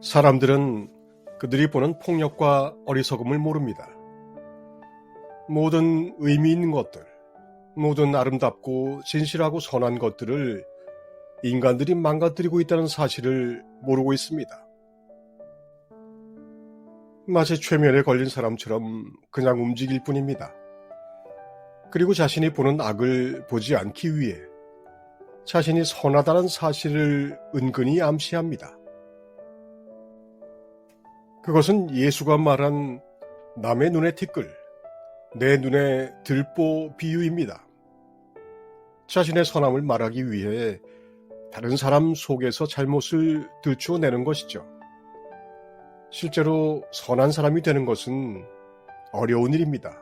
사람들은 그들이 보는 폭력과 어리석음을 모릅니다. 모든 의미 있는 것들, 모든 아름답고 진실하고 선한 것들을 인간들이 망가뜨리고 있다는 사실을 모르고 있습니다. 마치 최면에 걸린 사람처럼 그냥 움직일 뿐입니다. 그리고 자신이 보는 악을 보지 않기 위해 자신이 선하다는 사실을 은근히 암시합니다. 그것은 예수가 말한 남의 눈에 티끌, 내 눈에 들보 비유입니다. 자신의 선함을 말하기 위해 다른 사람 속에서 잘못을 들추어내는 것이죠. 실제로 선한 사람이 되는 것은 어려운 일입니다.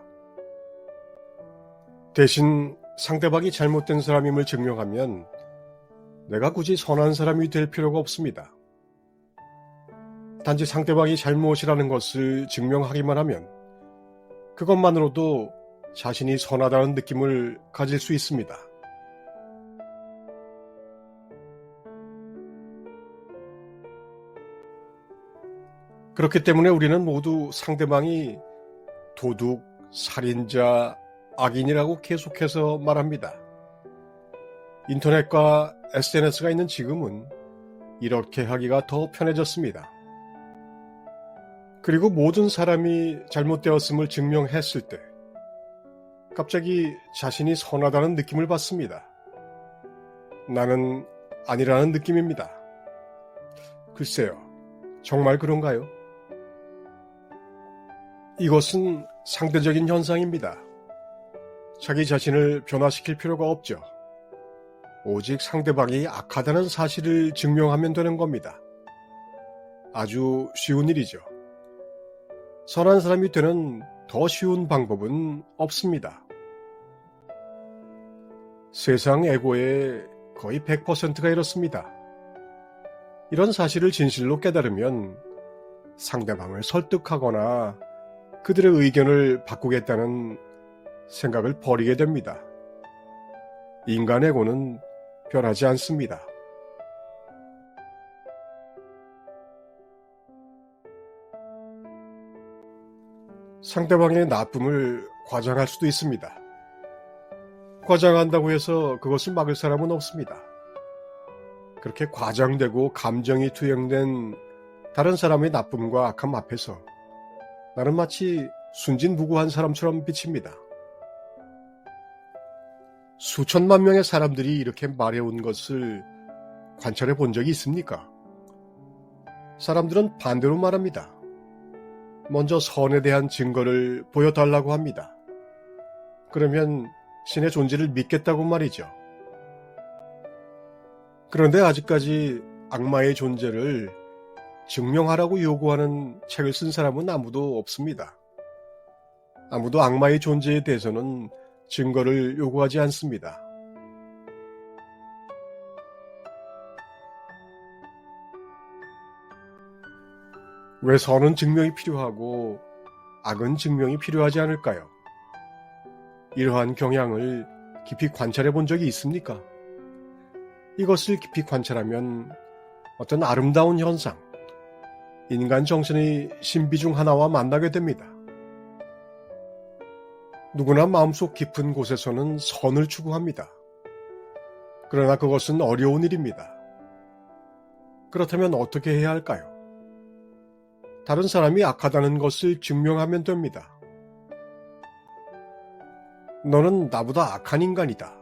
대신 상대방이 잘못된 사람임을 증명하면 내가 굳이 선한 사람이 될 필요가 없습니다. 단지 상대방이 잘못이라는 것을 증명하기만 하면 그것만으로도 자신이 선하다는 느낌을 가질 수 있습니다. 그렇기 때문에 우리는 모두 상대방이 도둑, 살인자, 악인이라고 계속해서 말합니다. 인터넷과 SNS가 있는 지금은 이렇게 하기가 더 편해졌습니다. 그리고 모든 사람이 잘못되었음을 증명했을 때 갑자기 자신이 선하다는 느낌을 받습니다. 나는 아니라는 느낌입니다. 글쎄요, 정말 그런가요? 이것은 상대적인 현상입니다. 자기 자신을 변화시킬 필요가 없죠. 오직 상대방이 악하다는 사실을 증명하면 되는 겁니다. 아주 쉬운 일이죠. 선한 사람이 되는 더 쉬운 방법은 없습니다. 세상 애고의 거의 100%가 이렇습니다. 이런 사실을 진실로 깨달으면 상대방을 설득하거나 그들의 의견을 바꾸겠다는 생각을 버리게 됩니다. 인간 애고는 변하지 않습니다. 상대방의 나쁨을 과장할 수도 있습니다. 과장한다고 해서 그것을 막을 사람은 없습니다. 그렇게 과장되고 감정이 투영된 다른 사람의 나쁨과 악함 앞에서 나는 마치 순진무구한 사람처럼 비칩니다. 수천만 명의 사람들이 이렇게 말해온 것을 관찰해 본 적이 있습니까? 사람들은 반대로 말합니다. 먼저 선에 대한 증거를 보여달라고 합니다. 그러면 신의 존재를 믿겠다고 말이죠. 그런데 아직까지 악마의 존재를 증명하라고 요구하는 책을 쓴 사람은 아무도 없습니다. 아무도 악마의 존재에 대해서는 증거를 요구하지 않습니다. 왜 선은 증명이 필요하고 악은 증명이 필요하지 않을까요? 이러한 경향을 깊이 관찰해 본 적이 있습니까? 이것을 깊이 관찰하면 어떤 아름다운 현상, 인간 정신의 신비 중 하나와 만나게 됩니다. 누구나 마음속 깊은 곳에서는 선을 추구합니다. 그러나 그것은 어려운 일입니다. 그렇다면 어떻게 해야 할까요? 다른 사람이 악하다는 것을 증명하면 됩니다. 너는 나보다 악한 인간이다.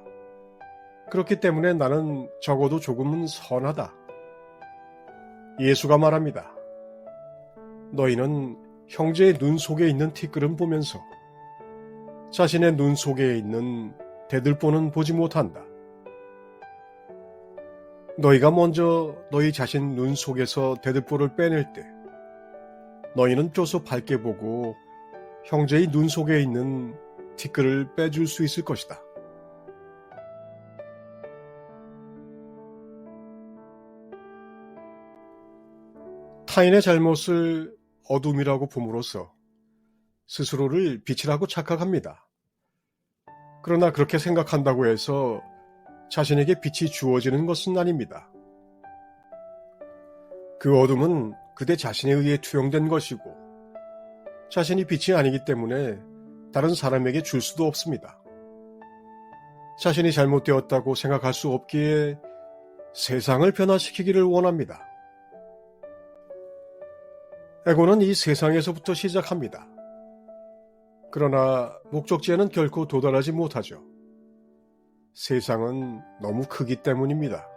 그렇기 때문에 나는 적어도 조금은 선하다. 예수가 말합니다. 너희는 형제의 눈 속에 있는 티끌은 보면서 자신의 눈 속에 있는 대들보는 보지 못한다. 너희가 먼저 너희 자신 눈 속에서 대들보를 빼낼 때 너희는 쪼소 밝게 보고 형제의 눈 속에 있는 티끌을 빼줄 수 있을 것이다. 타인의 잘못을 어둠이라고 봄으로써 스스로를 빛이라고 착각합니다. 그러나 그렇게 생각한다고 해서 자신에게 빛이 주어지는 것은 아닙니다. 그 어둠은 그대 자신에 의해 투영된 것이고 자신이 빛이 아니기 때문에 다른 사람에게 줄 수도 없습니다. 자신이 잘못되었다고 생각할 수 없기에 세상을 변화시키기를 원합니다. 에고는 이 세상에서부터 시작합니다. 그러나 목적지에는 결코 도달하지 못하죠. 세상은 너무 크기 때문입니다.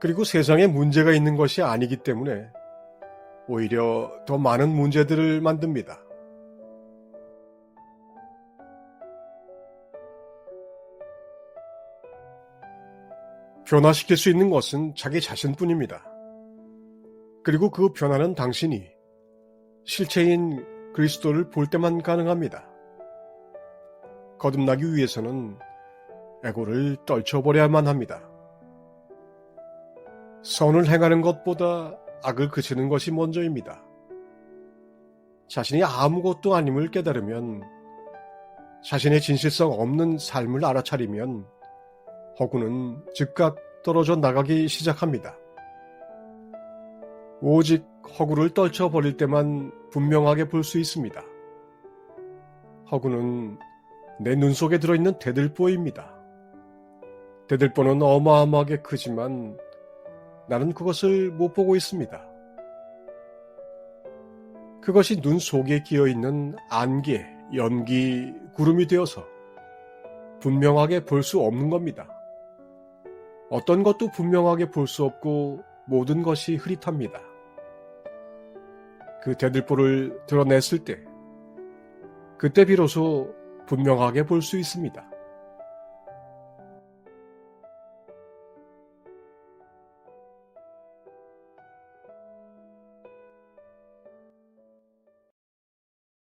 그리고 세상에 문제가 있는 것이 아니기 때문에 오히려 더 많은 문제들을 만듭니다. 변화시킬 수 있는 것은 자기 자신뿐입니다. 그리고 그 변화는 당신이 실체인 그리스도를 볼 때만 가능합니다. 거듭나기 위해서는 에고를 떨쳐버려야만 합니다. 선을 행하는 것보다 악을 그치는 것이 먼저입니다. 자신이 아무것도 아님을 깨달으면, 자신의 진실성 없는 삶을 알아차리면 허구는 즉각 떨어져 나가기 시작합니다. 오직 허구를 떨쳐버릴 때만 분명하게 볼 수 있습니다. 허구는 내 눈 속에 들어있는 대들보입니다. 대들보는 어마어마하게 크지만 나는 그것을 못 보고 있습니다. 그것이 눈 속에 끼어있는 안개, 연기, 구름이 되어서 분명하게 볼 수 없는 겁니다. 어떤 것도 분명하게 볼 수 없고 모든 것이 흐릿합니다. 그 대들보를 드러냈을 때, 그때 비로소 분명하게 볼 수 있습니다.